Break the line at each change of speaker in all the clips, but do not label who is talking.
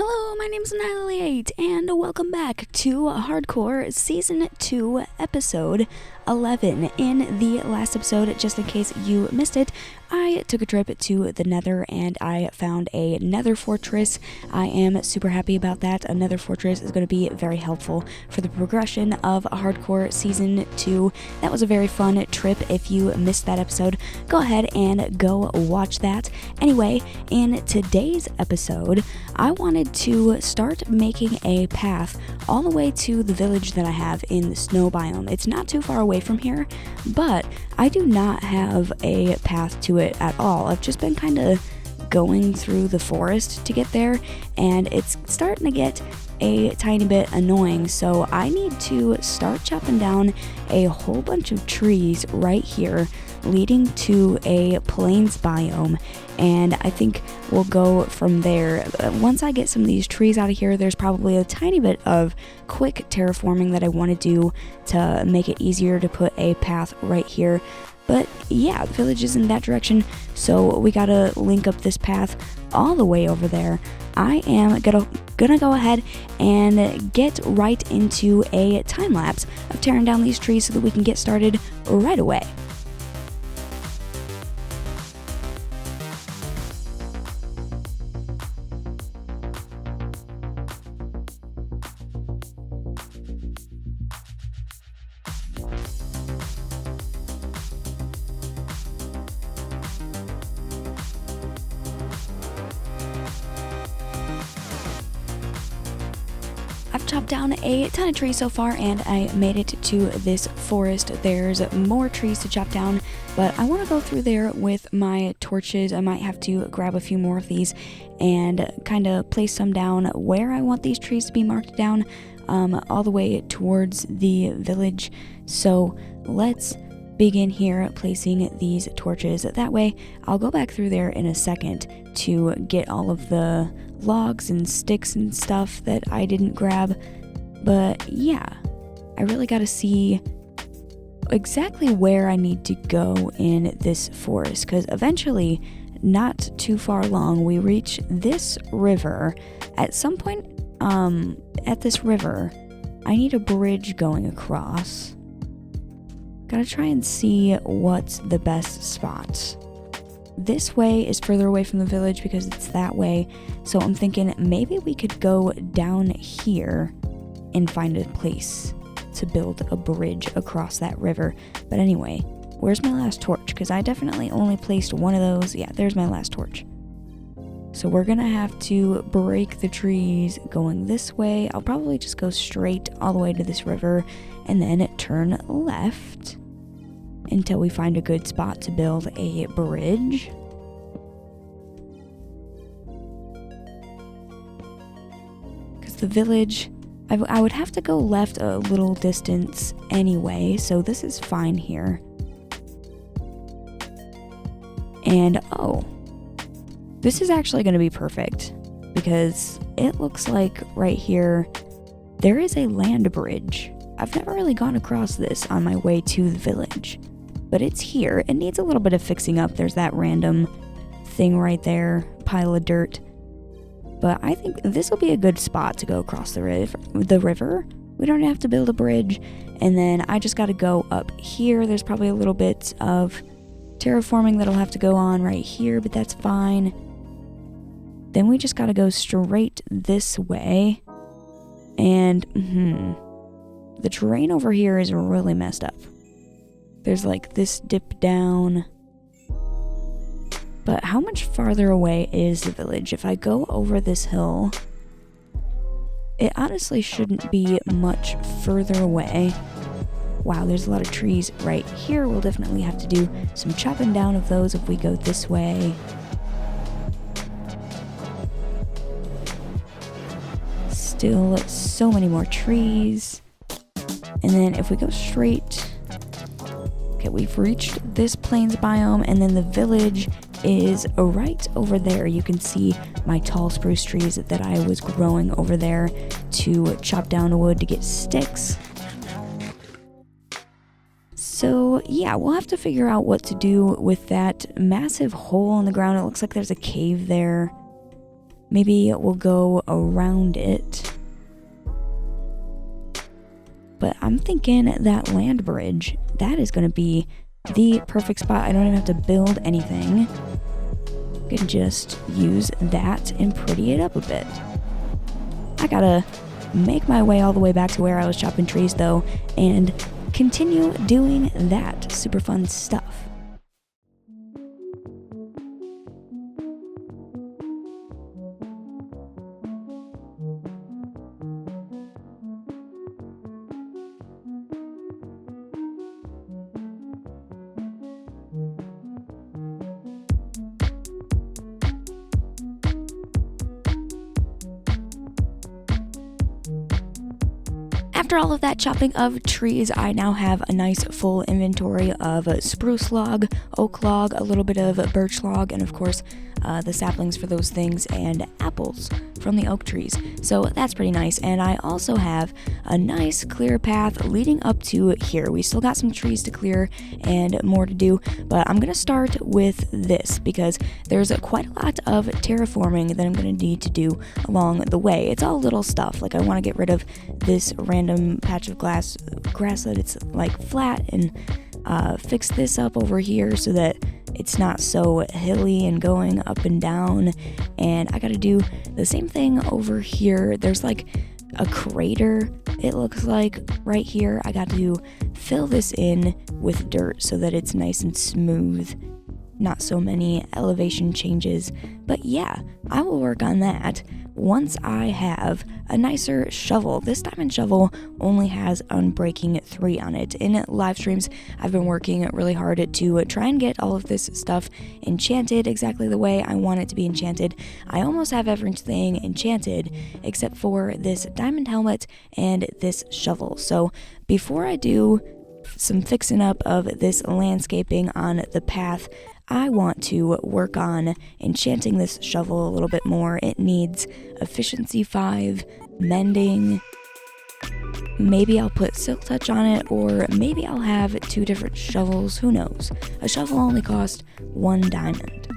Hello, my name's Annihilate, and welcome back to Hardcore Season 2, Episode 11. In the last episode, just in case you missed it, I took a trip to the Nether and I found a Nether fortress. I am super happy about that. A Nether fortress is going to be very helpful for the progression of Hardcore Season 2. That was a very fun trip. If you missed that episode, go ahead and go watch that. Anyway, in today's episode, I wanted to start making a path all the way to the village that I have in the snow biome. It's not too far away from here, but I do not have a path to it at all. I've just been kind of going through the forest to get there, and it's starting to get a tiny bit annoying, so I need to start chopping down a whole bunch of trees right here leading to a plains biome, and I think we'll go from there. Once I get some of these trees out of here, there's probably a tiny bit of quick terraforming that I want to do to make it easier to put a path right here. But yeah, the village is in that direction, so we gotta link up this path all the way over there. I am gonna go ahead and get right into a time lapse of tearing down these trees so that we can get started right away. I've chopped down a ton of trees so far, and I made it to this forest. There's more trees to chop down, but I want to go through there with my torches. I might have to grab a few more of these and kind of place some down where I want these trees to be marked down, all the way towards the village. So let's begin here placing these torches. That way I'll go back through there in a second to get all of the logs and sticks and stuff that I didn't grab. But yeah, I really gotta see exactly where I need to go in this forest, because eventually, not too far along, we reach this river. At some point at this river, I need a bridge going across. Gotta try and see what's the best spot. This way is further away from the village because it's that way, so I'm thinking maybe we could go down here and find a place to build a bridge across that river. But anyway, where's my last torch? Because I definitely only placed one of those. Yeah, there's my last torch. So we're gonna have to break the trees going this way. I'll probably just go straight all the way to this river and then turn left until we find a good spot to build a bridge. Because the village, I would have to go left a little distance anyway, so this is fine here. And oh, this is actually going to be perfect, because it looks like right here there is a land bridge. I've never really gone across this on my way to the village, but it's here. It needs a little bit of fixing up. There's that random thing right there, pile of dirt. But I think this will be a good spot to go across the river. We don't have to build a bridge. And then I just got to go up here. There's probably a little bit of terraforming that'll have to go on right here, but that's fine. Then we just got to go straight this way. And the terrain over here is really messed up. There's like this dip down. But how much farther away is the village? If I go over this hill, it honestly shouldn't be much further away. Wow, there's a lot of trees right here. We'll definitely have to do some chopping down of those if we go this way. Still so many more trees. And then if we go straight, okay, we've reached this plains biome, and then the village is right over there. You can see my tall spruce trees that I was growing over there to chop down wood to get sticks. So yeah, we'll have to figure out what to do with that massive hole in the ground. It looks like there's a cave there. maybe we'll go around it. But I'm thinking that land bridge, that is going to be the perfect spot. I don't even have to build anything. I can just use that and pretty it up a bit. I gotta make my way all the way back to where I was chopping trees though, and continue doing that super fun stuff. After all of that chopping of trees, I now have a nice full inventory of spruce log, oak log, a little bit of birch log, and of course the saplings for those things, and apples from the oak trees. So that's pretty nice. And I also have a nice clear path leading up to here. We still got some trees to clear and more to do, but I'm gonna start with this because there's quite a lot of terraforming that I'm gonna need to do along the way. It's all little stuff. Like I want to get rid of this random patch of grass that it's like flat, and fix this up over here so that it's not so hilly and going up and down. And I gotta do the same thing over here. There's like a crater, it looks like, right here. I got to fill this in with dirt so that it's nice and smooth. Not so many elevation changes. But yeah, I will work on that once I have a nicer shovel. This diamond shovel only has Unbreaking 3 on it. In live streams, I've been working really hard to try and get all of this stuff enchanted exactly the way I want it to be enchanted. I almost have everything enchanted except for this diamond helmet and this shovel. So before I do some fixing up of this landscaping on the path, I want to work on enchanting this shovel a little bit more. It needs efficiency 5, mending. Maybe I'll put silk touch on it, or maybe I'll have 2 different shovels. Who knows? A shovel only costs 1 diamond.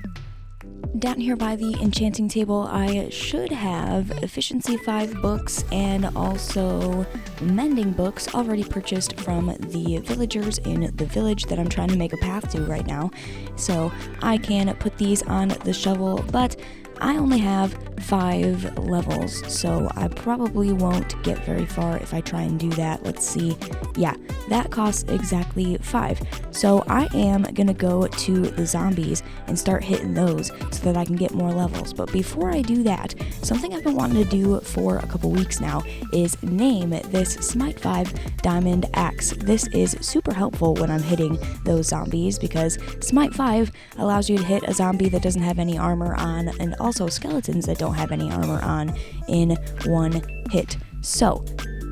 Down here by the enchanting table, I should have efficiency 5 books and also mending books already purchased from the villagers in the village that I'm trying to make a path to right now. So I can put these on the shovel, but I only have 5 levels, so I probably won't get very far if I try and do that. Let's see. Yeah, that costs exactly 5. So I am gonna go to the zombies and start hitting those so that I can get more levels. But before I do that, something I've been wanting to do for a couple weeks now is name this Smite 5 Diamond Axe. This is super helpful when I'm hitting those zombies because Smite 5 allows you to hit a zombie that doesn't have any armor on, and also skeletons that don't have any armor on, in one hit. So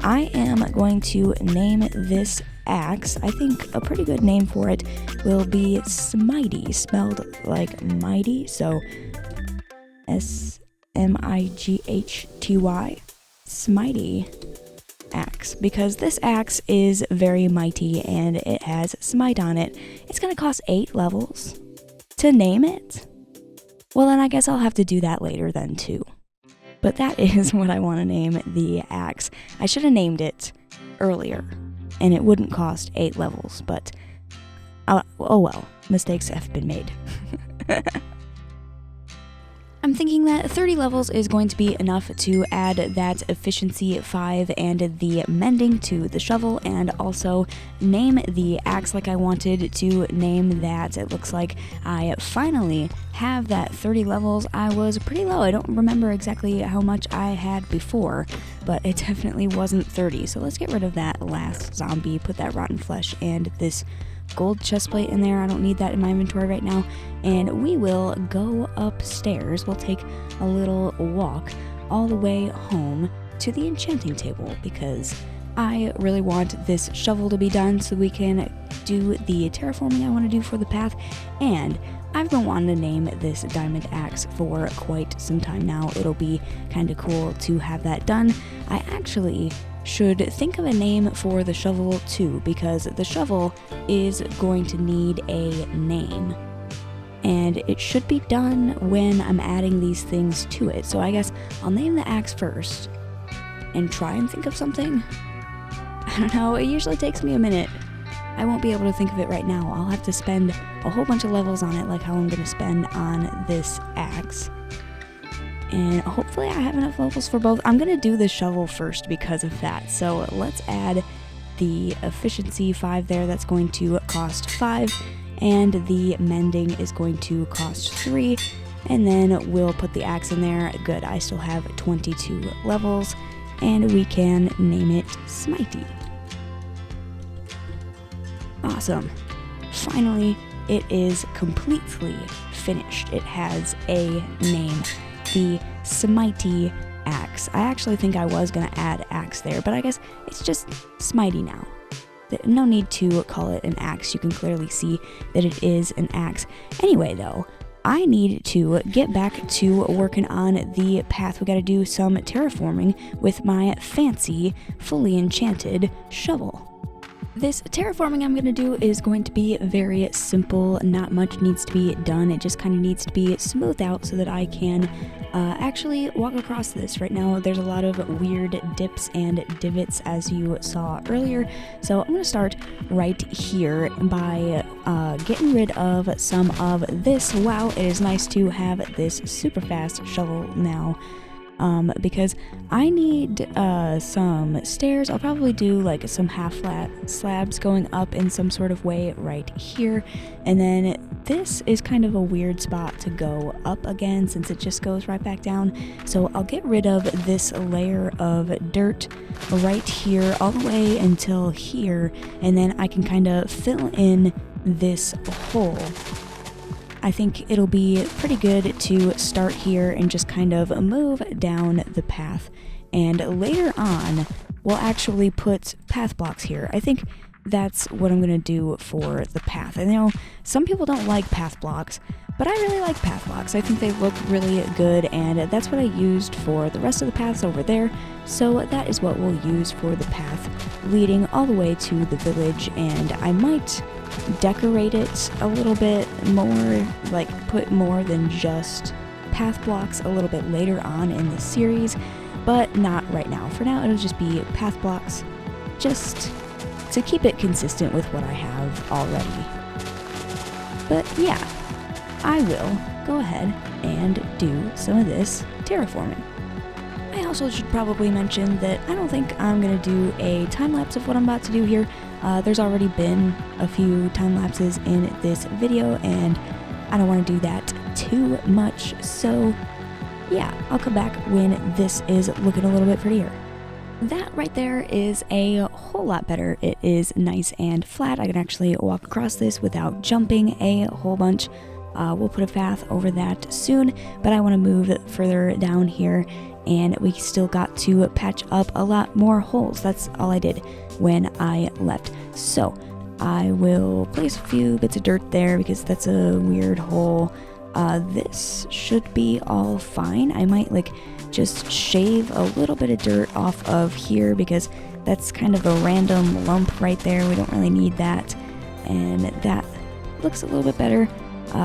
I am going to name this axe. I think a pretty good name for it will be Smitey, spelled like mighty, so Smighty, Smitey axe, because this axe is very mighty and it has smite on it. It's gonna cost 8 levels to name it. Well, then I guess I'll have to do that later then too. But that is what I want to name the axe. I should have named it earlier, and it wouldn't cost 8 levels, but oh well, mistakes have been made. I'm thinking that 30 levels is going to be enough to add that efficiency 5 and the mending to the shovel, and also name the axe like I wanted to name that. It looks like I finally have that 30 levels. I was pretty low. I don't remember exactly how much I had before, but it definitely wasn't 30. So let's get rid of that last zombie, put that rotten flesh and this gold chest plate in there. I don't need that in my inventory right now. And we will go upstairs. We'll take a little walk all the way home to the enchanting table because I really want this shovel to be done so we can do the terraforming I want to do for the path. And I've been wanting to name this diamond axe for quite some time now. It'll be kind of cool to have that done. I actually should think of a name for the shovel too, because the shovel is going to need a name. and it should be done when I'm adding these things to it. So I guess I'll name the axe first and try and think of something. I don't know, it usually takes me a minute. I won't be able to think of it right now. I'll have to spend a whole bunch of levels on it, like how I'm gonna spend on this axe. And hopefully I have enough levels for both. I'm gonna do the shovel first because of that. So let's add the efficiency 5 there. That's going to cost 5. And the mending is going to cost 3. And then we'll put the axe in there. Good, I still have 22 levels. And we can name it Smitey. Awesome. Finally, it is completely finished. It has a name. The Smitey axe. I actually think I was going to add axe there, but I guess it's just Smitey now. No need to call it an axe. You can clearly see that it is an axe. Anyway, though, I need to get back to working on the path. We got to do some terraforming with my fancy, fully enchanted shovel. This terraforming I'm going to do is going to be very simple. Not much needs to be done. It just kind of needs to be smoothed out so that I can actually walk across this. Right now there's a lot of weird dips and divots as you saw earlier. So I'm going to start right here by getting rid of some of this. Wow, it is nice to have this super fast shovel now. Because I need some stairs. I'll probably do like some half-flat slabs going up in some sort of way right here. And then this is kind of a weird spot to go up again since it just goes right back down. So I'll get rid of this layer of dirt right here all the way until here. And then I can kind of fill in this hole. I think it'll be pretty good to start here and just kind of move down the path. And later on, we'll actually put path blocks here. I think that's what I'm going to do for the path. And you know, some people don't like path blocks, but I really like path blocks. I think they look really good, and that's what I used for the rest of the paths over there. So that is what we'll use for the path leading all the way to the village, and I might decorate it a little bit more, like put more than just path blocks a little bit later on in the series, but not right now. For now, it'll just be path blocks, just to keep it consistent with what I have already. But yeah, I will go ahead and do some of this terraforming. I also should probably mention that I don't think I'm going to do a time-lapse of what I'm about to do here. There's already been a few time-lapses in this video, and I don't want to do that too much, so yeah, I'll come back when this is looking a little bit prettier. That right there is a whole lot better. It is nice and flat. I can actually walk across this without jumping a whole bunch. We'll put a path over that soon, but I want to move further down here, and we still got to patch up a lot more holes. That's all I did when I left. So I will place a few bits of dirt there because that's a weird hole. This should be all fine. I might like just shave a little bit of dirt off of here because that's kind of a random lump right there. We don't really need that, and that looks a little bit better.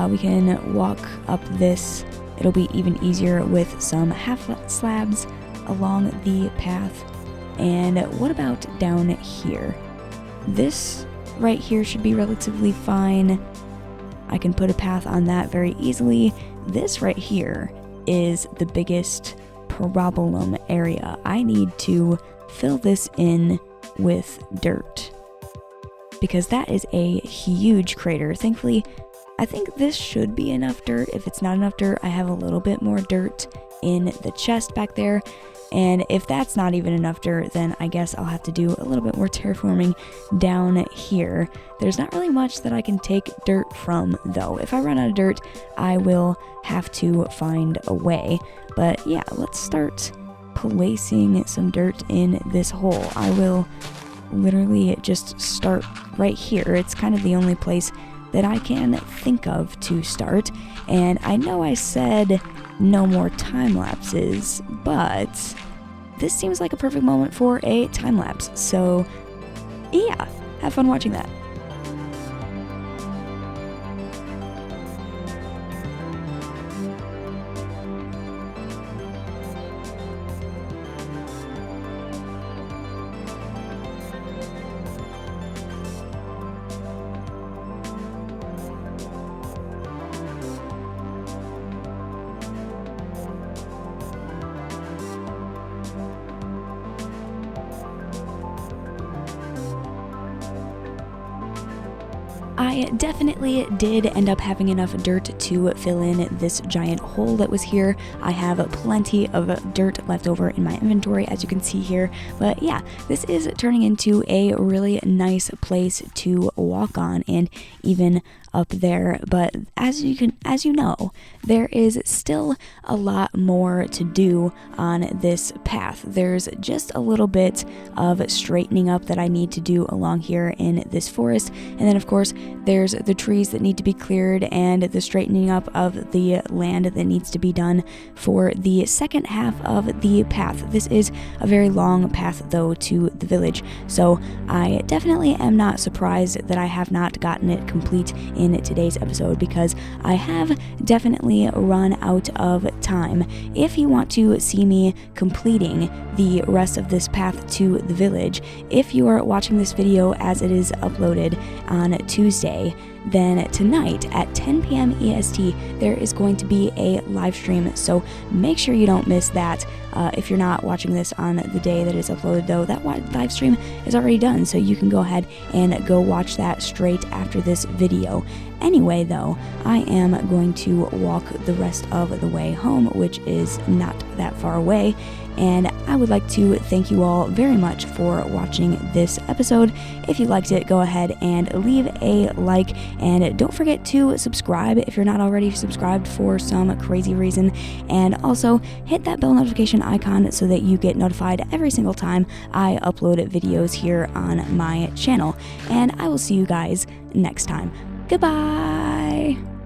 We can walk up this. It'll be even easier with some half-flat slabs along the path. And what about down here? This right here should be relatively fine. I can put a path on that very easily. This right here is the biggest problem area. I need to fill this in with dirt because that is a huge crater. Thankfully, I think this should be enough dirt. If it's not enough dirt, I have a little bit more dirt in the chest back there. And if that's not even enough dirt, then I guess I'll have to do a little bit more terraforming down here. There's not really much that I can take dirt from, though. If I run out of dirt, I will have to find a way. But yeah, let's start placing some dirt in this hole. I will literally just start right here. It's kind of the only place that I can think of to start. And I know I said no more time lapses, but this seems like a perfect moment for a time lapse. So yeah, have fun watching that. I definitely did end up having enough dirt to fill in this giant hole that was here. I have plenty of dirt left over in my inventory, as you can see here. But yeah, this is turning into a really nice place to walk on, and even up there. But as you know, there is still a lot more to do on this path. There's just a little bit of straightening up that I need to do along here in this forest, and then of course there's the trees that need to be cleared and the straightening up of the land that needs to be done for the second half of the path. This is a very long path though to the village, so I definitely am not surprised that I have not gotten it complete in today's episode, because I have definitely run out of time. If you want to see me completing the rest of this path to the village, if you are watching this video as it is uploaded on Tuesday, then tonight at 10 p.m. EST, there is going to be a live stream, so make sure you don't miss that. If you're not watching this on the day that it's uploaded though, that live stream is already done, so you can go ahead and go watch that straight after this video. Anyway though, I am going to walk the rest of the way home, which is not that far away, and I would like to thank you all very much for watching this episode. If you liked it, go ahead and leave a like, and don't forget to subscribe if you're not already subscribed for some crazy reason, and also hit that bell notification icon so that you get notified every single time I upload videos here on my channel. And I will see you guys next time. Goodbye!